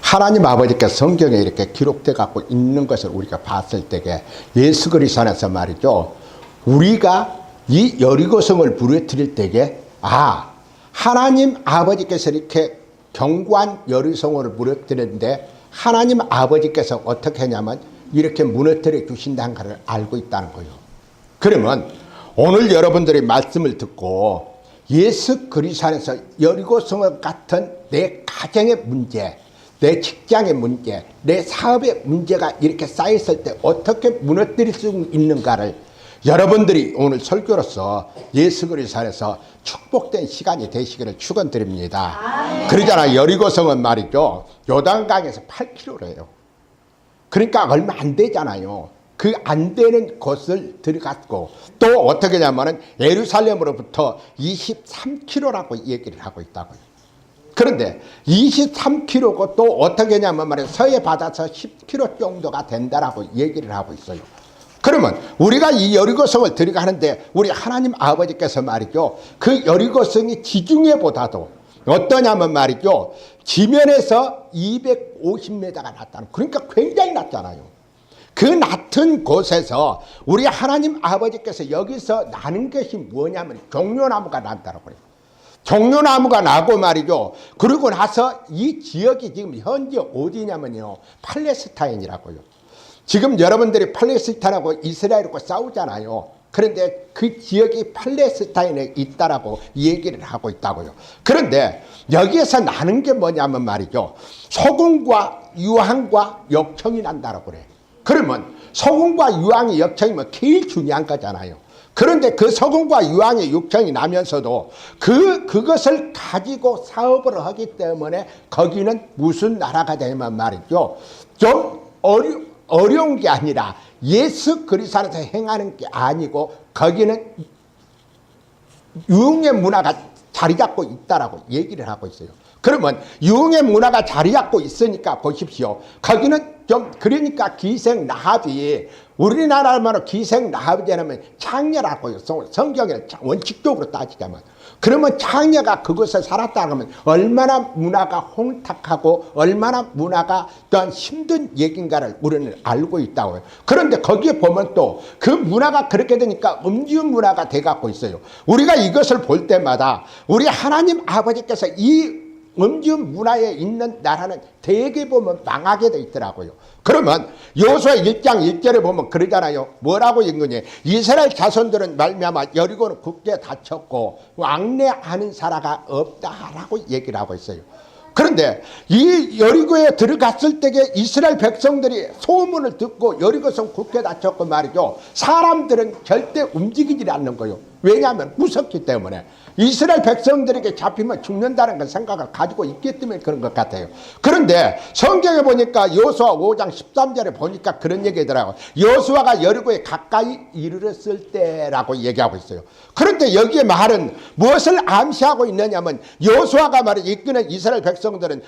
하나님 아버지께서 성경에 이렇게 기록되어 갖고 있는 것을 우리가 봤을 때에 예수 그리스도 안에서 말이죠, 우리가 이 여리고성을 무너뜨릴 때에 하나님 아버지께서 이렇게 견고한 여리고성을 무너뜨리는데 하나님 아버지께서 어떻게 하냐면 이렇게 무너뜨려 주신다는 것을 알고 있다는 거예요. 그러면 오늘 여러분들이 말씀을 듣고 예수 그리스도 안에서 여리고성 같은 내 가정의 문제, 내 직장의 문제, 내 사업의 문제가 이렇게 쌓였을 때 어떻게 무너뜨릴 수 있는가를 여러분들이 오늘 설교로서 예수 그리스도 안에서 축복된 시간이 되시기를 축원드립니다. 그러잖아, 여리고성은 말이죠, 요단강에서 8km래요. 그러니까 얼마 안 되잖아요. 그 안 되는 곳을 들어갔고, 또 어떻게 하냐면은 예루살렘으로부터 23km라고 얘기를 하고 있다고요. 그런데 23km고 또 어떻게 하냐면 말이야, 서해 바다에서 10km 정도가 된다라고 얘기를 하고 있어요. 그러면 우리가 이 여리고성을 들어가는데 우리 하나님 아버지께서 말이죠, 그 여리고성이 지중해보다도 어떠냐면 말이죠, 지면에서 250m가 낮다는, 그러니까 굉장히 낮잖아요. 그 낮은 곳에서 우리 하나님 아버지께서 여기서 나는 것이 뭐냐면 종려나무가 난다라고 그래요. 종려나무가 나고 말이죠. 그러고 나서 이 지역이 지금 현재 어디냐면요, 팔레스타인이라고요. 지금 여러분들이 팔레스타인하고 이스라엘하고 싸우잖아요. 그런데 그 지역이 팔레스타인에 있다라고 얘기를 하고 있다고요. 그런데 여기에서 나는 게 뭐냐면 말이죠, 소금과 유황과 역청이 난다라고 그래요. 그러면 소금과 유황이 역청이면 제일 중요한 거잖아요. 그런데 그 소금과 유황의 육청이 나면서도 그것을 가지고 사업을 하기 때문에 거기는 무슨 나라가 되면 말이죠, 좀 어려운 게 아니라 예수 그리스도 안에서 행하는 게 아니고 거기는 유흥의 문화가 자리 잡고 있다라고 얘기를 하고 있어요. 그러면 유흥의 문화가 자리 잡고 있으니까 보십시오, 거기는 좀 그러니까 기생나합이, 우리나라말로 기생나합이라면 창녀라고요. 성경에 원칙적으로 따지자면. 그러면 창녀가 그곳에 살았다 하면 얼마나 문화가 혼탁하고 얼마나 문화가 또한 힘든 얘기인가를 우리는 알고 있다고요. 그런데 거기에 보면 또 그 문화가 그렇게 되니까 음주 문화가 돼갖고 있어요. 우리가 이것을 볼 때마다 우리 하나님 아버지께서 이 음주 문화에 있는 나라는 대개 보면 망하게 돼 있더라고요. 그러면 여호수아 1장 1절에 보면 그러잖아요. 뭐라고 읽느냐, 이스라엘 자손들은 말미암아 여리고는 굳게 닫혔고 왕래하는 사라가 없다라고 얘기를 하고 있어요. 그런데 이 여리고에 들어갔을 때에 이스라엘 백성들이 소문을 듣고 여리고성 굳게 닫혔고 말이죠, 사람들은 절대 움직이지 않는 거예요. 왜냐하면 무섭기 때문에. 이스라엘 백성들에게 잡히면 죽는다는 그 생각을 가지고 있기 때문에 그런 것 같아요. 그런데 성경에 보니까 여호수아 5장 13절에 보니까 그런 얘기더라고요. 여호수아가 여리고에 가까이 이르렀을 때라고 얘기하고 있어요. 그런데 여기에 말은 무엇을 암시하고 있느냐면 여호수아가 말이죠, 이끄는 이스라엘 백성들은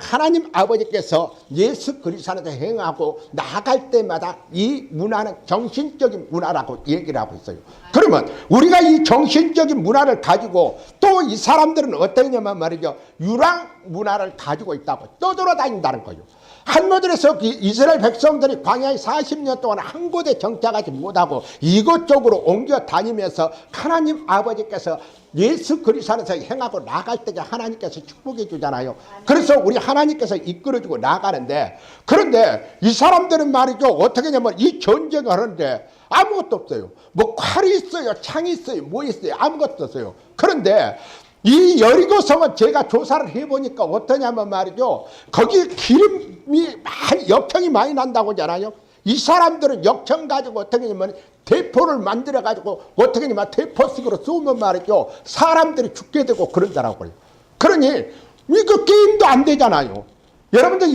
하나님 아버지께서 예수 그리스도 안에서 행하고 나아갈 때마다 이 문화는 정신적인 문화라고 얘기를 하고 있어요. 그러면 우리가 이 정신적인 문화를 가지고 또 이 사람들은 어떠냐면 말이죠, 유랑 문화를 가지고 있다고 떠돌아다닌다는 거예요. 한마디로서 이스라엘 백성들이 광야에 40년 동안 한 곳에 정착하지 못하고 이곳저곳으로 옮겨 다니면서 하나님 아버지께서 예수 그리스도 안에서 행하고 나갈 때 하나님께서 축복해 주잖아요. 그래서 우리 하나님께서 이끌어주고 나가는데, 그런데 이 사람들은 말이죠, 어떻게 하냐면 이 전쟁을 하는데 아무것도 없어요. 뭐 칼이 있어요, 창이 있어요, 뭐 있어요, 아무것도 없어요. 그런데 이 여리고성은 제가 조사를 해보니까 어떠냐면 말이죠, 거기 기름이 역청이 많이 난다고 하잖아요. 이 사람들은 역청 가지고 어떻게 하냐면 대포를 만들어 가지고 어떻게 하냐면 대포식으로 쏘면 말이죠, 사람들이 죽게 되고 그런다라고요. 그러니 이거 게임도 안 되잖아요. 여러분들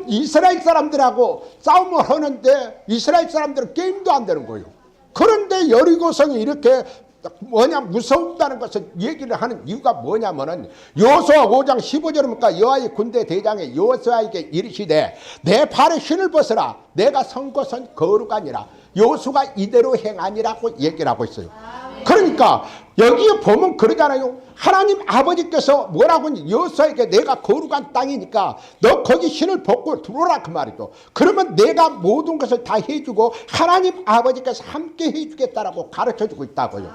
이스라엘 사람들하고 싸움을 하는데 이스라엘 사람들은 게임도 안 되는 거예요. 그런데 여리고성이 이렇게 무섭다는 것을 얘기를 하는 이유가 뭐냐면은 여호수아 5장 15절에 보니까 여호와의 군대 대장이 여호수아에게 이르시되 내 발에 신을 벗으라 내가 선 곳은 거룩하니라. 여호수아가 이대로 행하니라고 얘기를 하고 있어요. 그러니까 여기에 보면 그러잖아요. 하나님 아버지께서 뭐라고 하니 여호수아에게 내가 거룩한 땅이니까 너 거기 신을 벗고 들어오라 그 말이죠. 그러면 내가 모든 것을 다 해주고 하나님 아버지께서 함께 해주겠다라고 가르쳐주고 있다고요.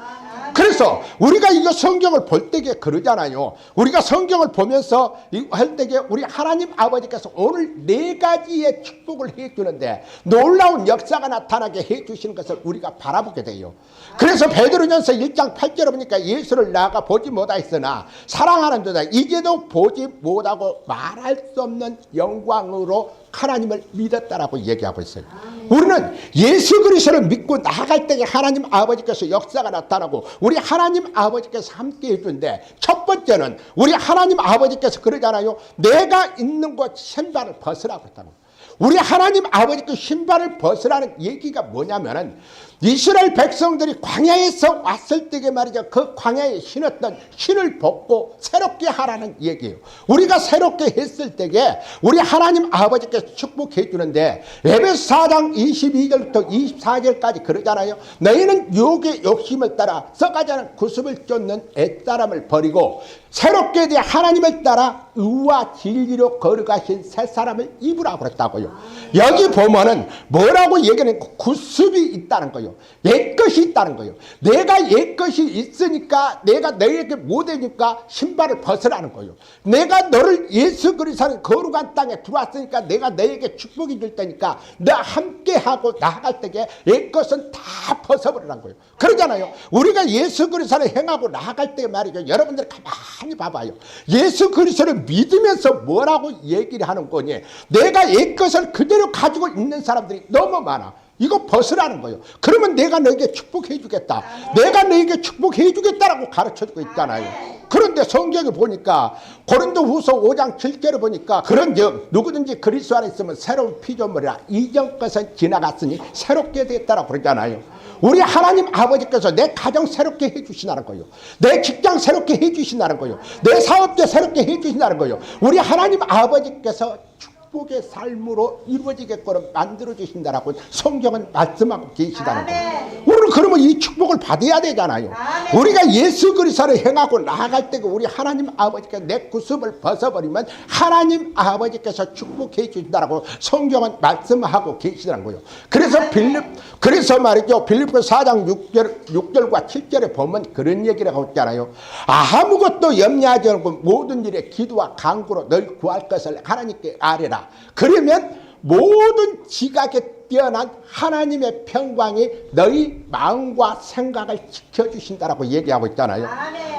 그래서 우리가 이거 성경을 볼 때에 그러잖아요. 우리가 성경을 보면서 할 때에 우리 하나님 아버지께서 오늘 4가지의 축복을 해주는데 놀라운 역사가 나타나게 해주시는 것을 우리가 바라보게 돼요. 그래서 베드로전서 1장 8절에 보니까 예수를 나가 보지 못하였으나 사랑하는 자다 이제도 보지 못하고 말할 수 없는 영광으로 하나님을 믿었다라고 얘기하고 있어요. 우리는 예수 그리스도를 믿고 나아갈 때 하나님 아버지께서 역사가 나타나고 우리 하나님 아버지께서 함께 해주는데 첫 번째는 우리 하나님 아버지께서 그러잖아요. 내가 있는 곳 신발을 벗으라고 했다고. 우리 하나님 아버지께 신발을 벗으라는 얘기가 뭐냐면은 이스라엘 백성들이 광야에서 왔을 때에 말이죠. 그 광야에 신었던 신을 벗고 새롭게 하라는 얘기예요. 우리가 새롭게 했을 때에 우리 하나님 아버지께서 축복해 주는데 에베소 4장 22절부터 24절까지 그러잖아요. 너희는 육의 욕심을 따라 썩어지 않은 구습을 쫓는 옛사람을 버리고 새롭게 된 하나님을 따라 의와 진리로 거룩하신 새 사람을 입으라고 그랬다고요. 여기 보면은 뭐라고 얘기하는 구습이 있다는 거예요. 옛것이 있다는 거예요. 내가 옛것이 있으니까 내가 너에게 못되니까 신발을 벗으라는 거예요. 내가 너를 예수 그리스도의 거룩한 땅에 들어왔으니까 내가 너에게 축복이 줄 테니까 너 함께하고 나아갈 때에 옛것은 다 벗어버리라는 거예요. 그러잖아요. 우리가 예수 그리스도를 행하고 나아갈 때 말이죠. 여러분들 가만히 봐봐요. 예수 그리스도를 믿으면서 뭐라고 얘기를 하는 거니? 내가 옛것을 그대로 가지고 있는 사람들이 너무 많아. 이거 벗으라는 거예요. 그러면 내가 너에게 축복해 주겠다. 내가 너에게 축복해 주겠다라고 가르쳐주고 있잖아요. 그런데 성경에 보니까 고린도후서 5장 7절에 보니까 그런즉 누구든지 그리스도 안에 있으면 새로운 피조물이라 이전 것은 지나갔으니 새롭게 됐다라고 그러잖아요. 우리 하나님 아버지께서 내 가정 새롭게 해주신다는 거예요. 내 직장 새롭게 해주신다는 거예요. 내 사업도 새롭게 해주신다는 거예요. 우리 하나님 아버지께서 축복의 삶으로 이루어지게끔 만들어주신다라고 성경은 말씀하고 계시다는 거예요. 우리는 그러면 이 축복을 받아야 되잖아요. 우리가 예수 그리스도를 행하고 나아갈 때 우리 하나님 아버지께서 내 구습을 벗어버리면 하나님 아버지께서 축복해 주신다라고 성경은 말씀하고 계시다는 거예요. 그래서 말이죠. 빌립보서 4장 6절과 7절에 보면 그런 얘기를 하고 있잖아요. 아무것도 염려하지 않고 모든 일에 기도와 간구로 널 구할 것을 하나님께 아뢰라. 그러면 모든 지각에 뛰어난 하나님의 평강이 너희 마음과 생각을 지켜주신다라고 얘기하고 있잖아요.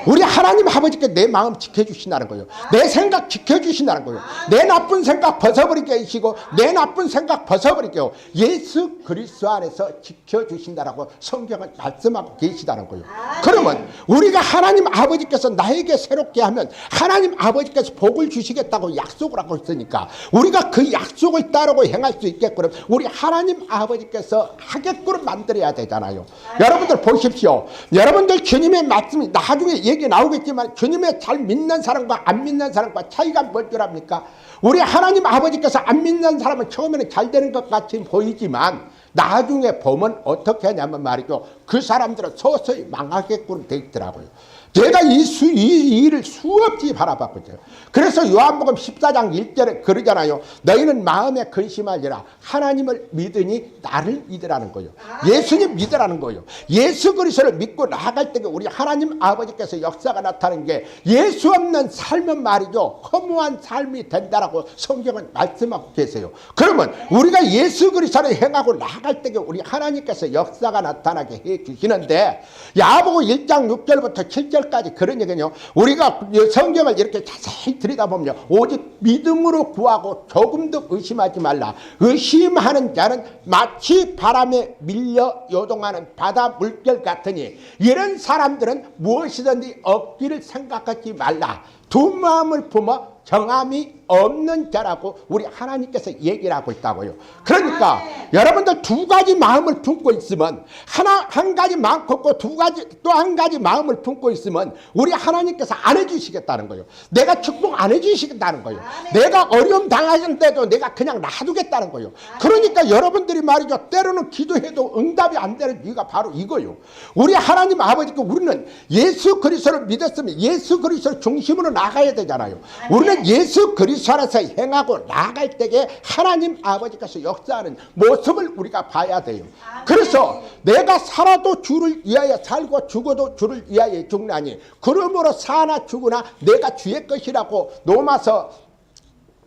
우리 하나님 아버지께 내 마음 지켜주신다는 거예요. 내 생각 지켜주신다는 거예요. 내 나쁜 생각 벗어버리게 하시고 내 나쁜 생각 벗어버리게 하고 예수 그리스도 안에서 지켜주신다라고 성경은 말씀하고 계시다는 거예요. 그러면 우리가 하나님 아버지께서 나에게 새롭게 하면 하나님 아버지께서 복을 주시겠다고 약속을 하고 있으니까 우리가 그 약속을 따르고 행할 수 있게끔 우리 하나님 아버지께서 하게끔 만들어야 되잖아요. 여러분들 보십시오. 여러분들 주님의 말씀이 나중에 얘기 나오겠지만 주님의 잘 믿는 사람과 안 믿는 사람과 차이가 뭘 줄 압니까? 우리 하나님 아버지께서 안 믿는 사람은 처음에는 잘 되는 것 같이 보이지만 나중에 보면 어떻게 하냐면 말이죠. 그 사람들은 서서히 망하게끔 돼 있더라고요. 제가 이 일을 수없이 바라봤거든요. 그래서 요한복음 14장 1절에 그러잖아요. 너희는 마음에 근심하리라. 하나님을 믿으니 나를 믿으라는 거예요. 예수님 믿으라는 거예요. 예수 그리스도를 믿고 나아갈 때 우리 하나님 아버지께서 역사가 나타나는 게 예수 없는 삶은 말이죠. 허무한 삶이 된다라고 성경은 말씀하고 계세요. 그러면 우리가 예수 그리스도를 행하고 나아갈 때 우리 하나님께서 역사가 나타나게 해 주시는데 야고보 1장 6절부터 7절 까지 그런 얘기는요. 우리가 성경을 이렇게 자세히 들여다보면 오직 믿음으로 구하고 조금도 의심하지 말라. 의심하는 자는 마치 바람에 밀려 요동하는 바다 물결 같으니 이런 사람들은 무엇이든지 얻기를 생각하지 말라. 두 마음을 품어 정함이 없는 자라고 우리 하나님께서 얘기를 하고 있다고요. 그러니까 여러분들 두 가지 마음을 품고 있으면 한 가지 마음 품고 또 한 가지 마음을 품고 있으면 우리 하나님께서 안 해주시겠다는 거예요. 내가 축복 안 해주시겠다는 거예요. 내가 어려움 당하는 때도 내가 그냥 놔두겠다는 거예요. 그러니까 여러분들이 말이죠, 때로는 기도해도 응답이 안 되는 이유가 바로 이거예요. 우리 하나님 아버지께 우리는 예수 그리스도를 믿었으면 예수 그리스도를 중심으로 나가야 되잖아요. 우리는 예수 그리스도 안에서 행하고 나갈 때에 하나님 아버지께서 역사하는 모습을 우리가 봐야 돼요. 그래서 내가 살아도 주를 위하여 살고 죽어도 주를 위하여 죽나니 그러므로 사나 죽으나 내가 주의 것이라고 로마서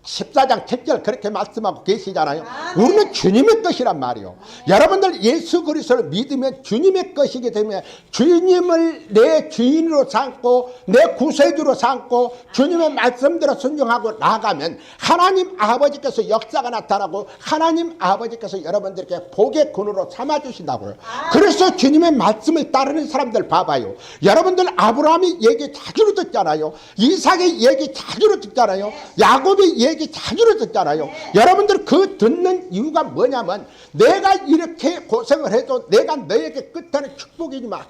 14장 7절 그렇게 말씀하고 계시잖아요. 우리는 주님의 것이란 말이에요. 여러분들 예수 그리스도를 믿으면 주님의 것이게 되면 주님을 내 주인으로 삼고 내 구세주로 삼고 주님의 말씀대로 순종하고 나가면 하나님 아버지께서 역사가 나타나고 하나님 아버지께서 여러분들에게 복의 근으로 삼아주신다고요. 그래서 주님의 말씀을 따르는 사람들 봐봐요. 여러분들 아브라함이 얘기 자주로 듣잖아요. 이삭의 얘기 자주로 듣잖아요. 야곱의 얘기 자주로 듣잖아요. 여러분들 그 듣는 이유가 뭐냐면 내가 이렇게 고생을 해도 내가 너에게 끝에는 축복이지마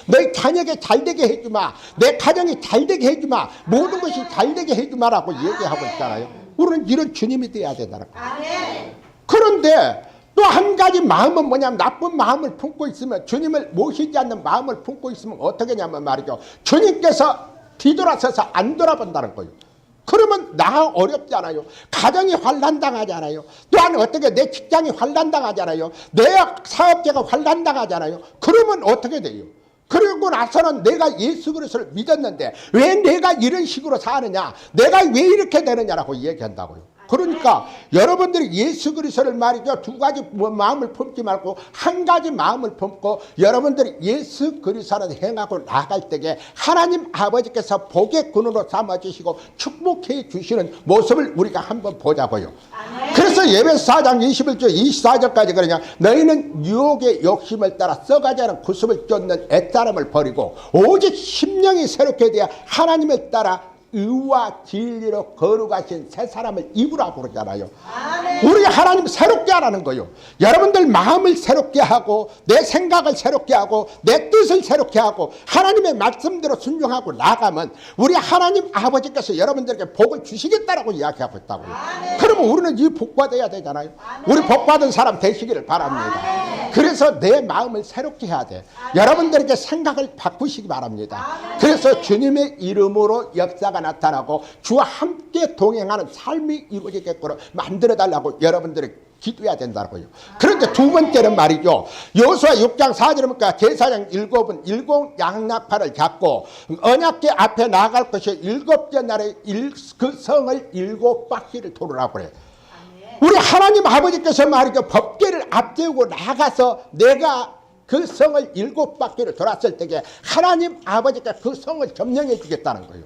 너희 자녀에게 잘되게 해주마 내 가정이 잘되게 해주마 모든 것이 잘되게 해주마라고 얘기하고 있잖아요. 우리는 이런 주님이 돼야 된다는 거예요. 그런데 또 한 가지 마음은 뭐냐면 나쁜 마음을 품고 있으면 주님을 모시지 않는 마음을 품고 있으면 어떻게 하냐면 말이죠, 주님께서 뒤돌아서서 안 돌아본다는 거예요. 그러면 나 어렵잖아요. 가정이 환난당하잖아요. 또한 어떻게 내 직장이 환난당하잖아요. 내 사업자가 환난당하잖아요. 그러면 어떻게 돼요? 그러고 나서는 내가 예수 그리스도를 믿었는데 왜 내가 이런 식으로 사느냐, 내가 왜 이렇게 되느냐라고 얘기한다고요. 그러니까 여러분들이 예수 그리스도를 말이죠, 두 가지 마음을 품지 말고 한 가지 마음을 품고 여러분들이 예수 그리스도를 행하고 나갈 때에 하나님 아버지께서 복의 근으로 삼아주시고 축복해 주시는 모습을 우리가 한번 보자고요. 그래서 예배서 4장 21절 24절까지 그러냐, 너희는 유혹의 욕심을 따라 썩어가지 않은 구습을 쫓는 옛사람을 버리고 오직 심령이 새롭게 되어 하나님을 따라 의와 진리로 거룩하신 새 사람을 입으라고 그러잖아요. 우리 하나님 새롭게 하라는 거예요. 여러분들 마음을 새롭게 하고 내 생각을 새롭게 하고 내 뜻을 새롭게 하고 하나님의 말씀대로 순종하고 나가면 우리 하나님 아버지께서 여러분들에게 복을 주시겠다라고 이야기하고 있다고요. 그러면 우리는 이 복 받아야 되잖아요. 우리 복 받은 사람 되시기를 바랍니다. 그래서 내 마음을 새롭게 해야 돼. 여러분들에게 생각을 바꾸시기 바랍니다. 그래서 주님의 이름으로 역사가 나타나고 주와 함께 동행하는 삶이 이루어지게끔 만들어달라고 여러분들이 기도해야 된다고요. 그런데 두 번째는 말이죠, 여호수아 6장 4절에 보니까 제사장 일곱 양나팔을 잡고 언약궤 앞에 나갈 것이 일곱째 날에 그 성을 7바퀴를 돌으라고 그래요. 우리 하나님 아버지께서 말이죠, 법궤를 앞세우고 나가서 내가 그 성을 7바퀴를 돌았을 때에 하나님 아버지가 그 성을 점령해 주겠다는 거예요.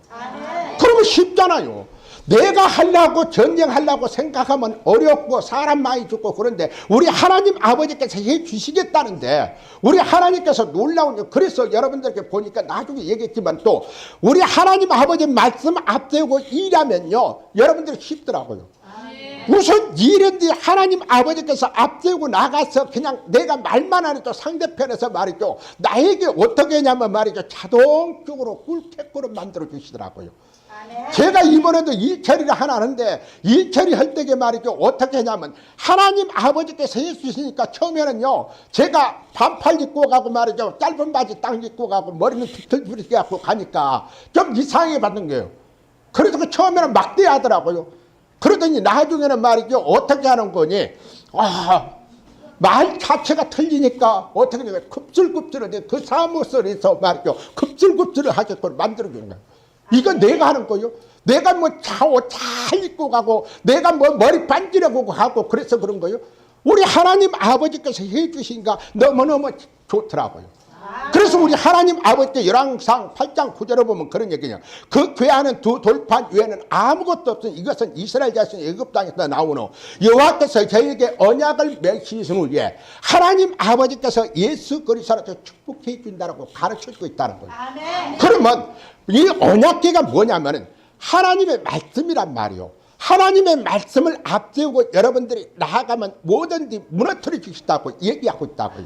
그러면 쉽잖아요. 내가 하려고 전쟁하려고 생각하면 어렵고 사람 많이 죽고 그런데 우리 하나님 아버지께서 해 주시겠다는데 우리 하나님께서 놀라운 거. 그래서 여러분들께 보니까 나중에 얘기했지만 또 우리 하나님 아버지 말씀 앞세우고 일하면요 여러분들이 쉽더라고요. 우선 일인데 하나님 아버지께서 앞세우고 나가서 그냥 내가 말만 안 해도 상대편에서 말이죠 나에게 어떻게 하냐면 말이죠 자동적으로 꿀택구를 만들어 주시더라고요. 제가 이번에도 일처리를 하나 하는데 일처리 할 때에 말이죠 어떻게 하냐면 하나님 아버지께서 해주시니까 처음에는요 제가 반팔 입고 가고 말이죠 짧은 바지 딱 입고 가고 머리는 비틀비틀게 갖고 가니까 좀 이상하게 받는 거예요. 그래서 그 처음에는 막대야 하더라고요. 그러더니 나중에는 말이죠 어떻게 하는 거니, 말 자체가 틀리니까 어떻게 되냐 급질급질한데 그 사무실에서 말이죠 급질급질을 하게끔 만들어주는 거예요. 이건 내가 하는 거예요. 내가 뭐 옷 잘 입고 가고 내가 뭐 머리 반지르고 가고 그래서 그런 거예요. 우리 하나님 아버지께서 해주시니까 너무너무 좋더라고요. 그래서 우리 하나님 아버지께 열왕상 8장 9절에 보면 그런 얘기냐, 그 괴하는 두 돌판 외에는 아무것도 없으니 이것은 이스라엘 자손이 애굽 땅에서 나오노 여호와께서 저에게 언약을 맺으신 후에 하나님 아버지께서 예수 그리스도로 축복해 준다라고 가르쳐주고 있다는 거예요. 그러면 이 언약궤가 뭐냐면은 하나님의 말씀이란 말이요. 하나님의 말씀을 앞세우고 여러분들이 나아가면 뭐든지 무너뜨려 주시다고 얘기하고 있다고요.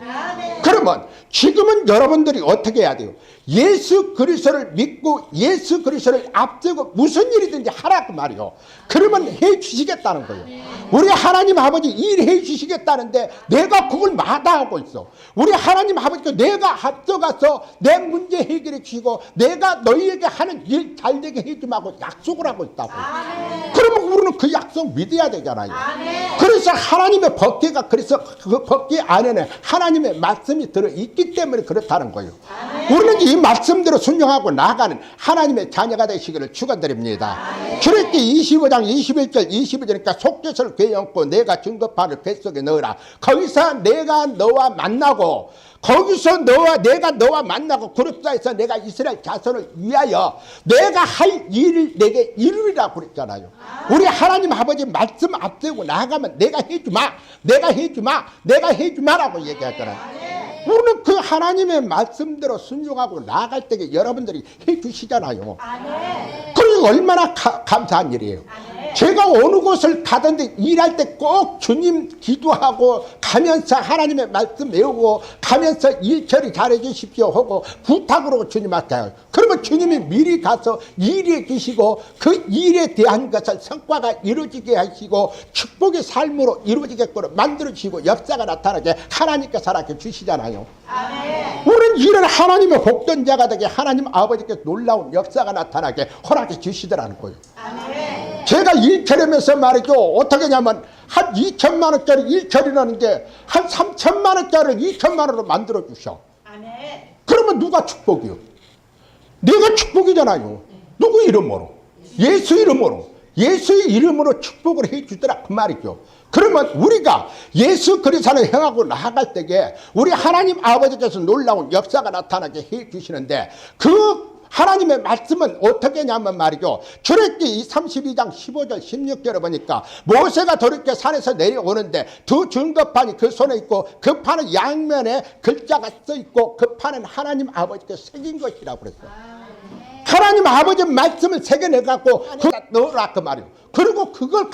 그러면 지금은 여러분들이 어떻게 해야 돼요? 예수 그리스도를 믿고 예수 그리스도를 앞세우고 무슨 일이든지 하라고 말이요. 그러면 해 주시겠다는 거예요. 우리 하나님 아버지 일해 주시겠다는데 내가 그걸 마다하고 있어. 우리 하나님 아버지가 내가 앞서가서 내 문제 해결해 주시고 내가 너희에게 하는 일 잘되게 해주마고 약속을 하고 있다고요. 그러면 우리는 그 약속 믿어야 되잖아요. 그래서 하나님의 법궤가 그래서 그 법궤 안에는 하나님의 말씀이 들어있기 때문에 그렇다는 거예요. 우리는 이 말씀대로 순종하고 나아가는 하나님의 자녀가 되시기를 축원드립니다. 출애굽기 25장 21절 22절이니까 속죄소를 괴얹고 내가 증거판을 뱃속에 넣으라. 거기서 내가 너와 만나고 거기서 내가 너와 만나고 그룹사에서 내가 이스라엘 자손을 위하여 내가 할 일을 내게 이루리라고 그랬잖아요. 우리 하나님 아버지 말씀 앞세우고 나가면 내가 해주마 내가 해주마 내가 해주마라고 얘기하잖아요. 우리는 그 하나님의 말씀대로 순종하고 나아갈 때에 여러분들이 해주시잖아요. 그게 얼마나 감사한 일이에요. 제가 어느 곳을 가든지 일할 때 꼭 주님 기도하고 가면서 하나님의 말씀 외우고 가면서 일 처리 잘해 주십시오 하고 부탁으로 주님한테 해요. 그러면 주님이 미리 가서 일해 주시고 그 일에 대한 것을 성과가 이루어지게 하시고 축복의 삶으로 이루어지게끔 만들어 주시고 역사가 나타나게 하나님께서 허락해 주시잖아요. 우리는 이런 하나님의 복된 자가 되게 하나님 아버지께 놀라운 역사가 나타나게 허락해 주시더라는 거예요. 제가 일처리면서 말이죠. 어떻게 하냐면 한 2천만 원짜리 일처리라는 게 한 3천만 원짜리를 2천만 원으로 만들어 주셔. 그러면 누가 축복이요? 내가 축복이잖아요. 누구 이름으로? 예수 이름으로. 예수의 이름으로 축복을 해 주더라 그 말이죠. 그러면 우리가 예수 그리스도를 행하고 나아갈 때에 우리 하나님 아버지께서 놀라운 역사가 나타나게 해 주시는데 그 하나님의 말씀은 어떻게 하냐면 말이죠. 출애굽기 32장 15절 16절에 보니까 모세가 도르게 산에서 내려오는데 두 증거판이 그 손에 있고 그 판은 양면에 글자가 써 있고 그 판은 하나님 아버지께서 새긴 것이라고 그랬어요. 하나님 아버지 말씀을 새겨내갖고 그걸 넣으라 그 말이에요. 그리고 그걸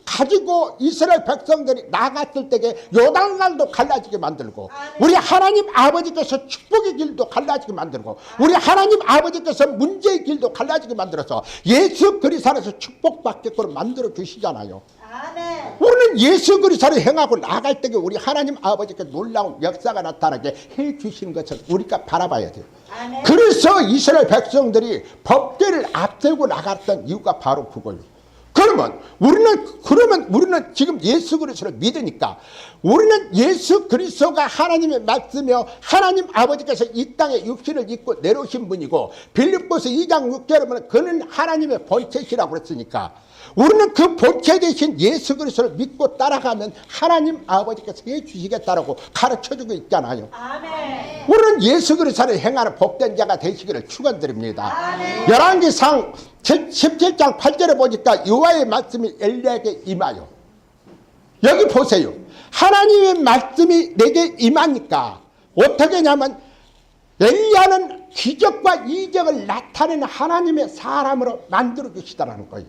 가지고 이스라엘 백성들이 나갔을 때에 요단강도 갈라지게 만들고 우리 하나님 아버지께서 축복의 길도 갈라지게 만들고 우리 하나님 아버지께서 문제의 길도 갈라지게 만들어서 예수 그리스도에서 축복받게끔 만들어 주시잖아요. 우리는 예수 그리스도를 행하고 나갈 때에 우리 하나님 아버지께 놀라운 역사가 나타나게 해 주시는 것을 우리가 바라봐야 돼요. 그래서 이스라엘 백성들이 법궤를 앞세우고 나갔던 이유가 바로 그거예요. 그러면 우리는 지금 예수 그리스도를 믿으니까 우리는 예수 그리스도가 하나님의 말씀이요 하나님 아버지께서 이 땅에 육신을 입고 내려오신 분이고 빌립보서 2장 6절에 보면 그는 하나님의 본체시라고 그랬으니까 우리는 그 본체 되신 예수 그리스도를 믿고 따라가면 하나님 아버지께서 해주시겠다라고 가르쳐주고 있잖아요. 아멘. 우리는 예수 그리스도를 행하는 복된 자가 되시기를 축원드립니다. 열왕기상 17장 8절에 보니까 여호와의 말씀이 엘리야에게 임하여 여기 보세요. 하나님의 말씀이 내게 임하니까 어떻게 하냐면 엘리야는 기적과 이적을 나타내는 하나님의 사람으로 만들어 주시다라는 거예요.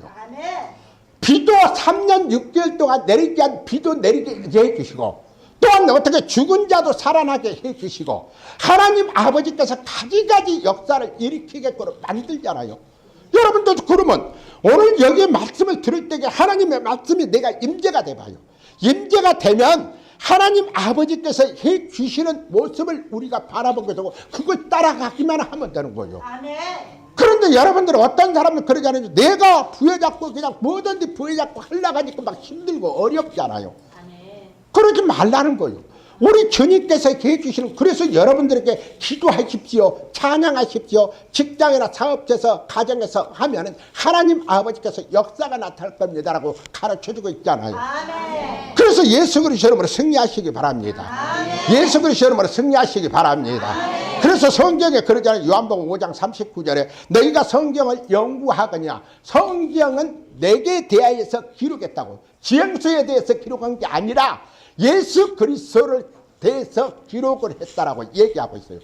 비도 3년 6개월 동안 내리게 한 비도 내리게 해주시고 또한 어떻게 죽은 자도 살아나게 해주시고 하나님 아버지께서 가지가지 역사를 일으키게끔 만들잖아요. 여러분도 그러면 오늘 여기에 말씀을 들을 때에 하나님의 말씀이 내가 임재가 돼봐요. 임재가 되면 하나님 아버지께서 해 주시는 모습을 우리가 바라보게 되고 그걸 따라가기만 하면 되는 거예요. 그런데 여러분들은 어떤 사람은 그러지 않아요. 내가 부여잡고 그냥 뭐든지 부여잡고 하려고 하니까 막 힘들고 어렵잖아요. 그러지 말라는 거예요. 우리 주님께서 해주시는 그래서 여러분들에게 기도하십시오. 찬양하십시오. 직장이나 사업에서 가정에서 하면은 하나님 아버지께서 역사가 나타날 겁니다라고 가르쳐주고 있잖아요. 아멘. 그래서 예수 그리스도 이름으로 승리하시기 바랍니다. 아멘. 예수 그리스도 이름으로 승리하시기 바랍니다. 아멘. 그래서 성경에 그러잖아요. 요한복음 5장 39절에 너희가 성경을 연구하거냐 성경은 내게 대하여서 기록했다고 지행서에 대해서 기록한 게 아니라 예수 그리스도를 대해서 기록을 했다라고 얘기하고 있어요.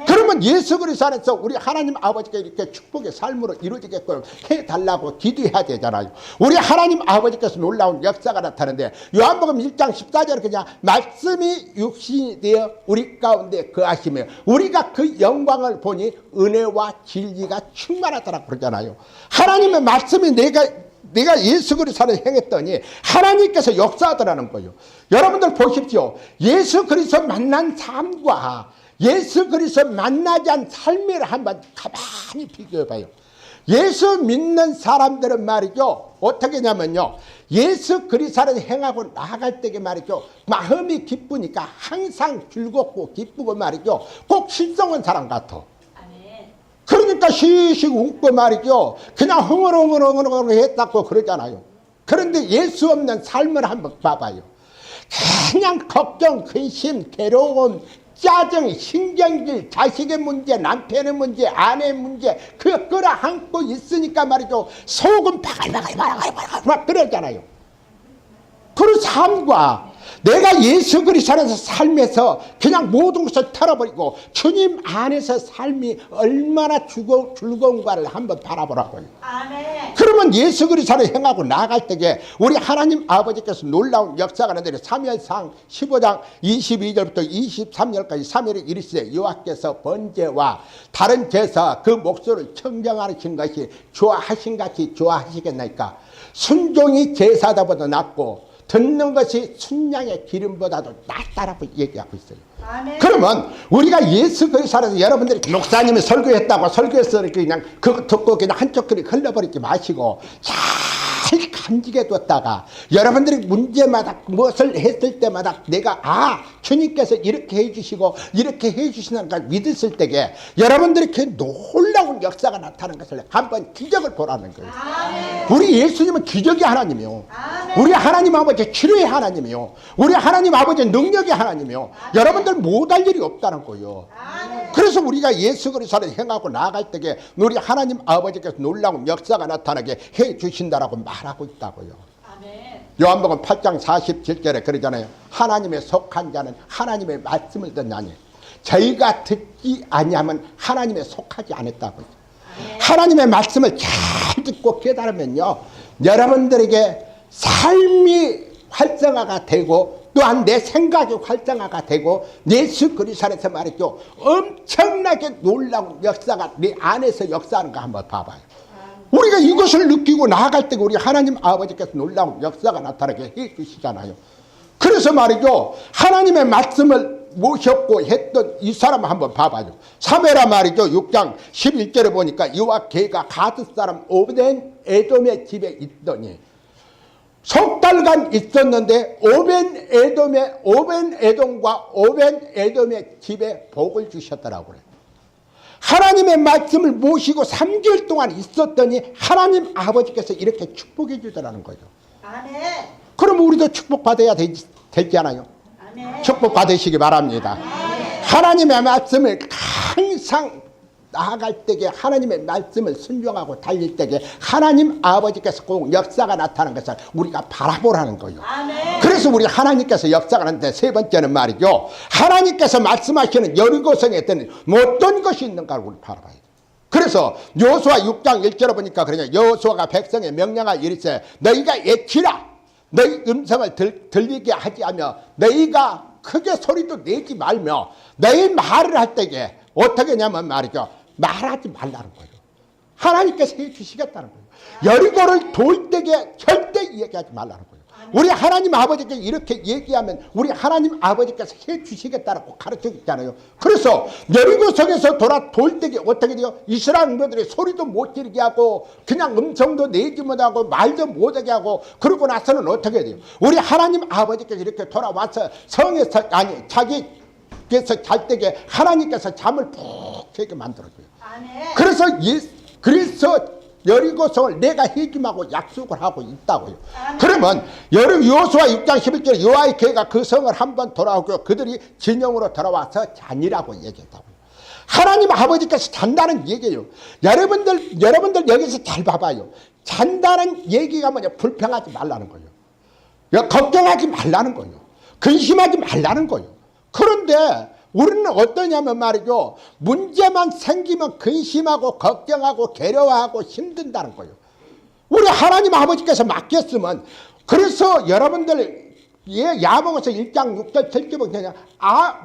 그러면 예수 그리스도 안에서 우리 하나님 아버지가 이렇게 축복의 삶으로 이루어지게끔 해달라고 기도해야 되잖아요. 우리 하나님 아버지께서 놀라운 역사가 나타나는데 요한복음 1장 14절에 그냥 말씀이 육신이 되어 우리 가운데 거하시며 우리가 그 영광을 보니 은혜와 진리가 충만하다라고 그러잖아요. 하나님의 말씀이 내가 예수 그리스도를 행했더니 하나님께서 역사하더라는 거예요. 여러분들 보십시오. 예수 그리스도 만난 삶과 예수 그리스도 만나지 않은 삶을 한번 가만히 비교해 봐요. 예수 믿는 사람들은 말이죠, 어떻게 하냐면요, 예수 그리스도를 행하고 나아갈 때에 말이죠, 마음이 기쁘니까 항상 즐겁고 기쁘고 말이죠, 꼭 실성한 사람 같아. 그러니까 시식 웃고 말이죠, 그냥 흥얼흥얼 했다고 그러잖아요. 그런데 예수 없는 삶을 한번 봐봐요. 그냥 걱정, 근심, 괴로움, 짜증, 신경질, 자식의 문제, 남편의 문제, 아내의 문제, 그 끌어안고 있으니까 말이죠, 속은 바글바글 막 그러잖아요. 그 삶과 내가 예수 그리스도 안에서 살면서 그냥 모든 것을 털어버리고 주님 안에서 삶이 얼마나 즐거운가를 한번 바라보라고요. 아멘. 그러면 예수 그리스도를 행하고 나아갈 때에 우리 하나님 아버지께서 놀라운 역사가 나타나는 사무엘상 15장 22절부터 23절까지 3일에 이르시되 여호와께서 번제와 다른 제사 그 목소리를 청정하신 것이 좋아하신 같이 좋아하시겠나이까. 순종이 제사다보다 낫고 듣는 것이 순양의 기름보다도 낫다라고 얘기하고 있어요. 아멘. 그러면 우리가 예수 그리스도에서 여러분들이 목사님이 설교했다고 설교해서 그냥 그거 듣고 그냥 한쪽 귀로 흘려버리지 마시고 잘 간직해 뒀다가 여러분들이 문제마다 무엇을 했을 때마다 내가 주님께서 이렇게 해주시고 이렇게 해주시는 걸 믿었을 때에 여러분들이 그 놀라운 역사가 나타나는 것을 한번 기적을 보라는 거예요. 아멘. 우리 예수님은 기적의 하나님이요, 아멘. 우리 하나님 아버지 치료의 하나님이요, 우리 하나님 아버지 능력의 하나님이요, 아멘. 여러분들 못할 일이 없다는 거예요. 아멘. 그래서 우리가 예수 그리스도를 행하고 나아갈 때에 우리 하나님 아버지께서 놀라운 역사가 나타나게 해주신다라고 말하고 있다고요. 아멘. 요한복음 8장 47절에 그러잖아요. 하나님의 속한 자는 하나님의 말씀을 듣나니 저희가 듣지 아니하면 하나님의 속하지 않았다고요. 아멘. 하나님의 말씀을 잘 듣고 깨달으면요, 여러분들에게 삶이 활성화가 되고 또한 내 생각이 활성화가 되고 예수 그리스도 안에서 말이죠, 엄청나게 놀라운 역사가 내 안에서 역사하는 거 한번 봐봐요. 우리가 이것을 느끼고 나아갈 때 우리 하나님 아버지께서 놀라운 역사가 나타나게 해주시잖아요. 그래서 말이죠, 하나님의 말씀을 모셨고 했던 이 사람 한번 봐봐요. 사무엘하 말이죠, 6장 11절에 보니까 이와 개가 가드 사람 오벤 에돔의 집에 있더니 석 달간 있었는데 오벤 에돔과 오벤 에돔의 집에 복을 주셨더라고 그래요. 하나님의 말씀을 모시고 3개월 동안 있었더니 하나님 아버지께서 이렇게 축복해 주더라는 거죠. 아멘. 그럼 우리도 축복받아야 되지 않아요? 아멘. 축복받으시기 바랍니다. 아멘. 하나님의 말씀을 항상 나아갈 때에 하나님의 말씀을 순종하고 달릴 때에 하나님 아버지께서 꼭 역사가 나타나는 것을 우리가 바라보라는 거예요. 아멘. 그래서 우리 하나님께서 역사가 나타나는데 세 번째는 말이죠, 하나님께서 말씀하시는 여리고성에 어떤 것이 있는가를 우리 바라봐야 돼요. 그래서 여호수아 6장 1절에 보니까 그러냐, 여호수아가 백성의 명령을 이르되 너희가 외치라, 너희 음성을 들리게 하지 않으며 너희가 크게 소리도 내지 말며 너희 말을 할 때에 어떻게 하냐면 말이죠, 말하지 말라는 거예요. 하나님께서 해주시겠다는 거예요. 여리고를 돌 때에 절대 얘기하지 말라는 거예요. 우리 하나님 아버지께 이렇게 얘기하면 우리 하나님 아버지께서 해주시겠다고 가르쳐 있잖아요. 그래서 여리고성에서 돌 때에 어떻게 돼요? 이스라엘 인들이 소리도 못 지르게 하고 그냥 음성도 내지 못하고 말도 못하게 하고 그러고 나서는 어떻게 돼요? 우리 하나님 아버지께서 이렇게 돌아와서 성에서 자기께서 잘 때에 하나님께서 잠을 푹 자게 만들어줘요. 그래서 여리고성을 내가 해줌하고 약속을 하고 있다고요. 그러면 여호수아 6장 11절에 여호와의 개가 그 성을 한번 돌아오고 그들이 진영으로 돌아와서 잔이라고 얘기했다고요. 하나님 아버지께서 잔다는 얘기예요. 여러분들 여기서 잘 봐봐요. 잔다는 얘기가 뭐냐, 불평하지 말라는 거예요. 걱정하지 말라는 거예요. 근심하지 말라는 거예요. 그런데 우리는 어떠냐면 말이죠. 문제만 생기면 근심하고 걱정하고 괴로워하고 힘든다는 거예요. 우리 하나님 아버지께서 맡겼으면, 그래서 여러분들 야고보서 1장 6절 7절 보면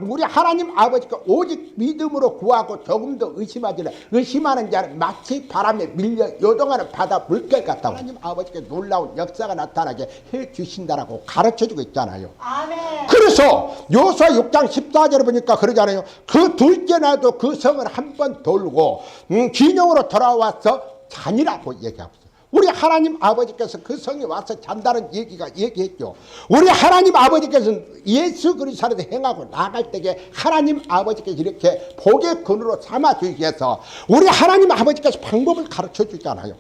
우리 하나님 아버지께 오직 믿음으로 구하고 조금 더 의심하지라. 의심하는 자는 마치 바람에 밀려 요동하는 바다 물결 같다고. 하나님 아버지께 놀라운 역사가 나타나게 해 주신다라고 가르쳐주고 있잖아요. 아멘. 그래서 요수아 6장 14절에 보니까 그러잖아요. 그 둘째 날도 그 성을 한 번 돌고 진영으로 돌아와서 자니라고 얘기하고 있어요. 우리 하나님 아버지께서 그 성에 와서 잔다는 얘기했죠. 우리 하나님 아버지께서는 예수 그리스도 안에서 행하고 나갈 때에 하나님 아버지께서 이렇게 복의 근으로 삼아주기 위해서 우리 하나님 아버지께서 방법을 가르쳐 주잖아요.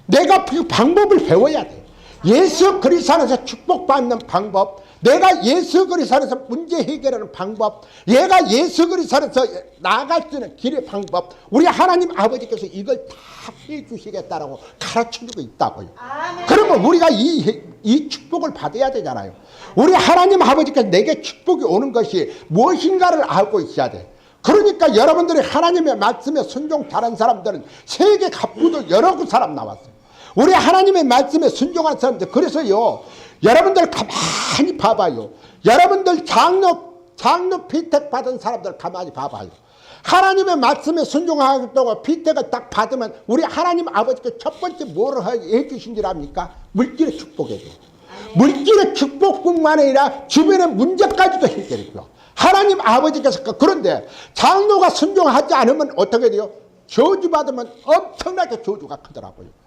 내가 그 방법을 배워야 돼. 예수 그리스도 안에서 축복받는 방법, 내가 예수 그리스도 안에서 문제 해결하는 방법, 얘가 예수 그리스도 안에서 나아갈 수 있는 길의 방법, 우리 하나님 아버지께서 이걸 다 해주시겠다라고 가르쳐주고 있다고요. 아멘. 그러면 우리가 이 축복을 받아야 되잖아요. 우리 하나님 아버지께서 내게 축복이 오는 것이 무엇인가를 알고 있어야 돼. 그러니까 여러분들이 하나님의 말씀에 순종 잘한 사람들은 세계 갑부도 여러 사람 나왔어요. 우리 하나님의 말씀에 순종한 사람들. 그래서요, 여러분들 가만히 봐봐요. 여러분들 장로 피택 받은 사람들 가만히 봐봐요. 하나님의 말씀에 순종하겠다고 피택을 딱 받으면 우리 하나님 아버지께 첫 번째 뭐를 해주신 줄 압니까? 물질의 축복이죠. 물질의 축복뿐만 아니라 주변의 문제까지도 해결해줘요. 하나님 아버지께서. 그런데 장로가 순종하지 않으면 어떻게 돼요? 저주받으면 엄청나게 저주가 크더라고요.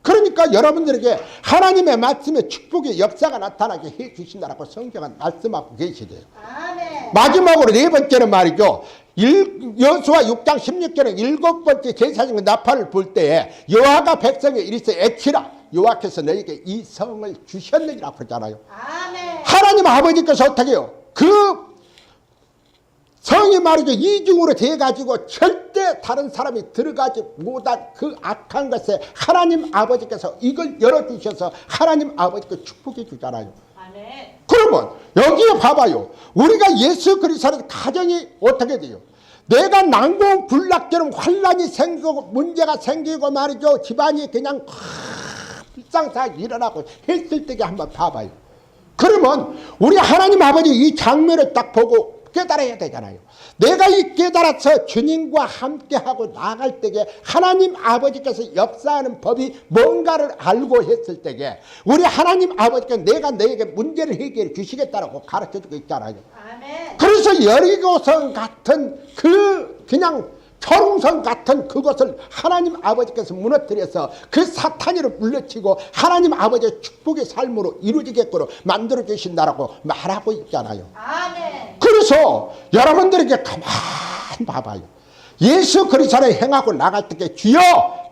그러니까 여러분들에게 하나님의 말씀에 축복의 역사가 나타나게 해주신다라고 성경은 말씀하고 계시대요. 아멘. 마지막으로 네 번째는 말이죠. 여호수아 6장 16절에 일곱 번째 제사장 나팔을 불 때에 여호와가 백성에 이르시되 애치라. 여호와께서 너에게 이 성을 주셨느니라고 하잖아요. 아멘. 하나님 아버지께서 어떻게 해요? 그 성이 말이죠. 이중으로 돼가지고 절대 다른 사람이 들어가지 못한 그 악한 것에 하나님 아버지께서 이걸 열어주셔서 하나님 아버지께 축복해 주잖아요. 아멘. 그러면 여기에 봐봐요. 우리가 예수 그리스도의 가정이 어떻게 돼요? 내가 난공 불락처럼 환란이 생기고 문제가 생기고 말이죠. 집안이 그냥 불상사가 일어나고 했을 때에 한번 봐봐요. 그러면 우리 하나님 아버지 이 장면을 딱 보고 깨달아야 되잖아요. 내가 이 깨달아서 주님과 함께하고 나갈 때에 하나님 아버지께서 역사하는 법이 뭔가를 알고 했을 때에 우리 하나님 아버지께서 내가 너에게 문제를 해결해 주시겠다라고 가르쳐주고 있잖아요. 아멘. 그래서 여리고성 같은 그냥 초롱성 같은 그것을 하나님 아버지께서 무너뜨려서 그 사탄이를 물리치고 하나님 아버지의 축복의 삶으로 이루어지게끔 만들어 주신다라고 말하고 있잖아요. 아멘. 그래서 여러분들에게 가만히 봐봐요. 예수 그리스도를 행하고 나갈 때 주여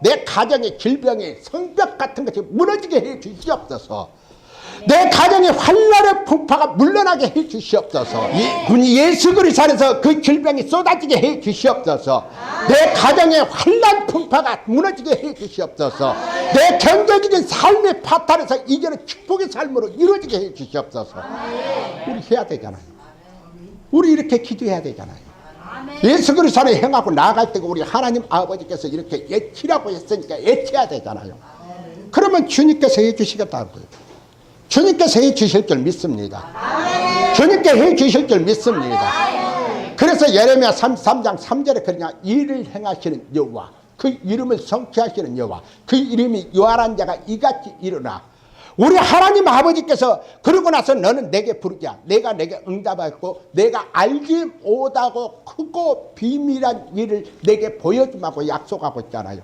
내 가정의 질병이 성벽 같은 것이 무너지게 해 주시옵소서. 내 가정의 환란의 풍파가 물러나게 해 주시옵소서. 예수 그리스도 안에서 그 질병이 쏟아지게 해 주시옵소서. 내 가정의 환란 풍파가 무너지게 해 주시옵소서. 내 경제적인 삶의 파탄에서 이제는 축복의 삶으로 이루어지게 해 주시옵소서. 우리 해야 되잖아요. 우리 이렇게 기도해야 되잖아요. 예수 그리스도 안에 행하고 나아갈 때가 우리 하나님 아버지께서 이렇게 예치라고 했으니까 예치해야 되잖아요. 그러면 주님께서 해 주시겠다는 거예요. 주님께서 해 주실 줄 믿습니다. 주님께 해 주실 줄 믿습니다. 그래서 예레미야 33장 3절에 그냥 일을 행하시는 여호와, 그 이름을 성취하시는 여호와, 그 이름이 요한한 자가 이같이 일어나. 우리 하나님 아버지께서 그러고 나서 너는 내게 부르자. 내가 내게 응답하고 내가 알지 못하고 크고 비밀한 일을 내게 보여주마고 약속하고 있잖아요.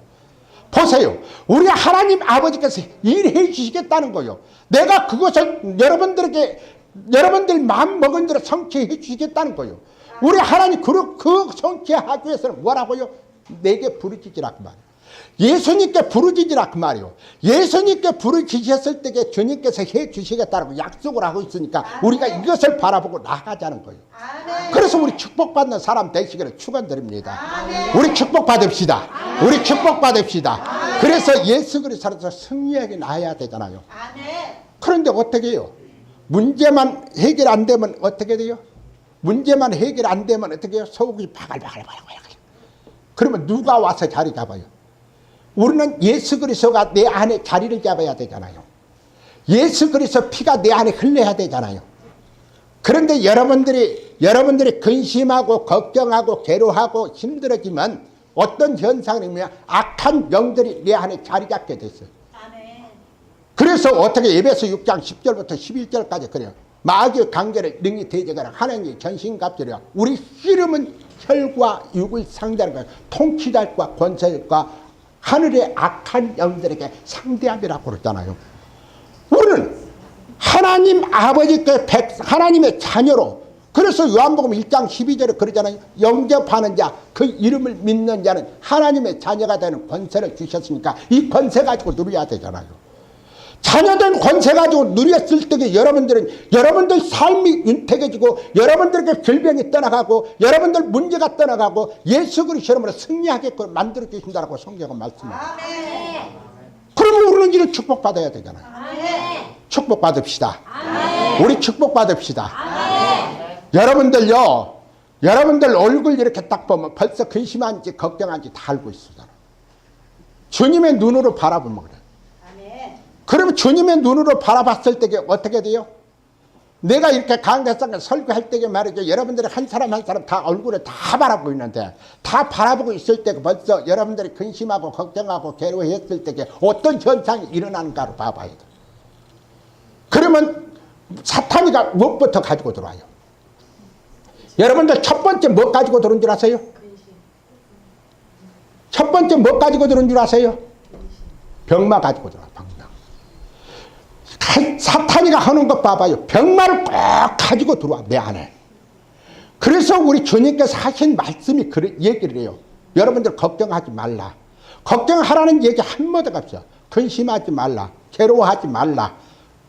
보세요. 우리 하나님 아버지께서 일해 주시겠다는 거요. 내가 그것을 여러분들 마음 먹은 대로 성취해 주시겠다는 거요. 우리 하나님 그 성취하기 위해서는 뭐라고요? 내게 부르짖으라 그 말이에요. 예수님께 부르짖으라 그 말이에요. 예수님께 부르짖으셨을 때에 주님께서 해 주시겠다고 약속을 하고 있으니까 우리가 이것을 바라보고 나가자는 거예요. 그래서 우리 축복받는 사람 되시기를 축원드립니다. 우리 축복받읍시다. 우리 축복받읍시다. 그래서 예수 그리스도에서 승리하게 나야 되잖아요. 그런데 어떻게 해요? 문제만 해결 안 되면 어떻게 돼요? 문제만 해결 안 되면 어떻게 해요? 속이 바글바글. 그러면 누가 와서 자리 잡아요? 우리는 예수 그리스도가 내 안에 자리를 잡아야 되잖아요. 예수 그리스도 피가 내 안에 흘러야 되잖아요. 그런데 여러분들이 근심하고 걱정하고 괴로워하고 힘들어지면 어떤 현상이냐면 악한 영들이 내 안에 자리 잡게 됐어요. 아멘. 그래서 어떻게 에베소 6장 10절부터 11절까지 그래요. 마귀의 관계를 능히 대적하라. 하나님의 전신갑주려. 우리 씨름은 혈과 육을 상대하는 거예요. 통치자과 권세과 하늘의 악한 영들에게 상대함이라고 그러잖아요. 우리는 하나님 아버지께 하나님의 자녀로, 그래서 요한복음 1장 12절에 그러잖아요. 영접하는 자, 그 이름을 믿는 자는 하나님의 자녀가 되는 권세를 주셨으니까 이 권세 가지고 누려야 되잖아요. 자녀된 권세 가지고 누렸을 때 여러분들 삶이 윤택해지고 여러분들에게 질병이 떠나가고 여러분들 문제가 떠나가고 예수 그리스도로 승리하게끔 만들어 주신다고 성경은 말씀합니다. 아멘. 그러면 우리는 이런 축복받아야 되잖아요. 아멘. 축복받읍시다. 아멘. 우리 축복받읍시다. 아멘. 여러분들 얼굴 이렇게 딱 보면 벌써 근심한지 걱정한지 다 알고 있어요. 주님의 눈으로 바라보면 그래. 아멘. 그러면 주님의 눈으로 바라봤을 때 어떻게 돼요? 내가 이렇게 강대상에 설교할 때 말이죠. 여러분들이 한 사람 한 사람 다 얼굴에 다 바라보고 있는데, 다 바라보고 있을 때 벌써 여러분들이 근심하고 걱정하고 괴로워했을 때 어떤 현상이 일어나는가를 봐봐야 돼. 그러면 사탄이가 무엇부터 가지고 들어와요? 여러분들 첫 번째 뭐 가지고 들어온 줄 아세요? 첫 번째 뭐 가지고 들어온 줄 아세요? 병마 가지고 들어와. 병마. 사탄이가 하는 것 봐봐요. 병마를 꼭 가지고 들어와 내 안에. 그래서 우리 주님께서 하신 말씀이 얘기를 해요. 여러분들 걱정하지 말라. 걱정하라는 얘기 한마디가 없어. 근심하지 말라. 괴로워하지 말라.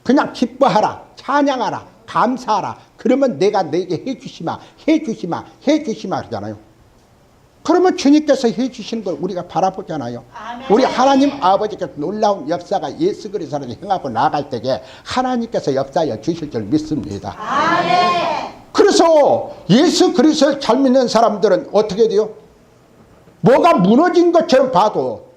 그냥 기뻐하라. 찬양하라. 감사하라. 그러면 내가 내게 해주시마 그러잖아요. 그러면 주님께서 해주시는 걸 우리가 바라보잖아요. 아멘. 우리 하나님 아버지께서 놀라운 역사가 예수 그리스도로 행하고 나갈 때에 하나님께서 역사하여 주실 줄 믿습니다. 아멘. 그래서 예수 그리스도를 잘 믿는 사람들은 어떻게 돼요? 뭐가 무너진 것처럼 봐도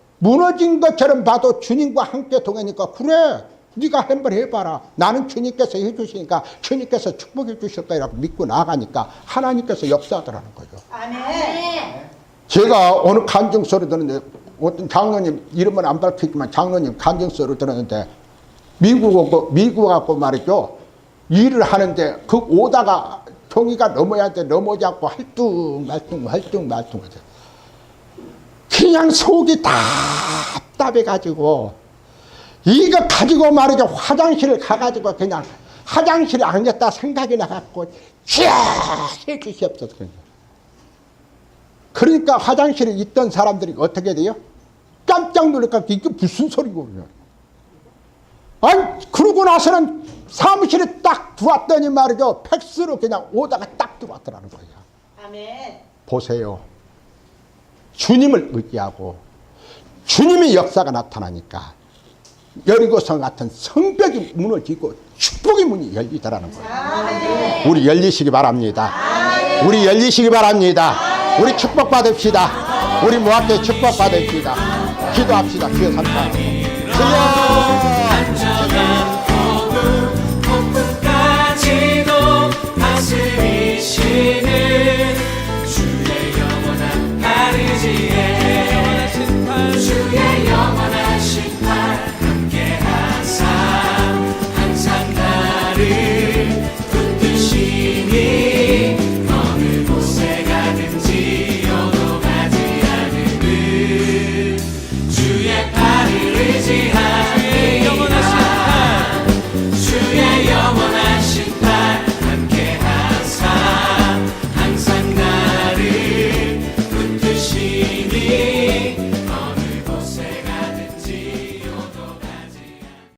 주님과 함께 동행하니까 그래, 네가 한번 해봐라. 나는 주님께서 해주시니까 주님께서 축복해 주실 거라고 믿고 나가니까 하나님께서 역사하더라는 거죠. 아멘. 제가 오늘 간증 소리 들었는데, 어떤 장로님, 이름은 안 밝히지만 장로님 간증 소리 들었는데, 미국 갖고 말이죠. 일을 하는데 그 오다가 종이가 넘어야 돼. 넘어지 않고 할뚱말뚱 하죠. 그냥 속이 답답해가지고 이거 가지고 말이죠. 화장실을 가가지고 그냥 화장실에 앉았다 생각이 나갖고 해주시옵소서. 그러니까 화장실에 있던 사람들이 어떻게 돼요? 깜짝 놀랄까 이게 무슨 소리고. 아니 그러고 나서는 사무실에 딱 들어왔더니 말이죠. 팩스로 그냥 오다가 딱 들어왔더라는 거예요. 아멘. 보세요. 주님을 의지하고 주님의 역사가 나타나니까 여리고성 같은 성벽이 무너지고 축복의 문이 열리더라는 거예요. 아멘. 우리 열리시기 바랍니다. 아멘. 우리 열리시기 바랍니다. 우리 축복받읍시다. 우리 모함께 축복받읍시다. 기도합시다. 주여 삼가. 주여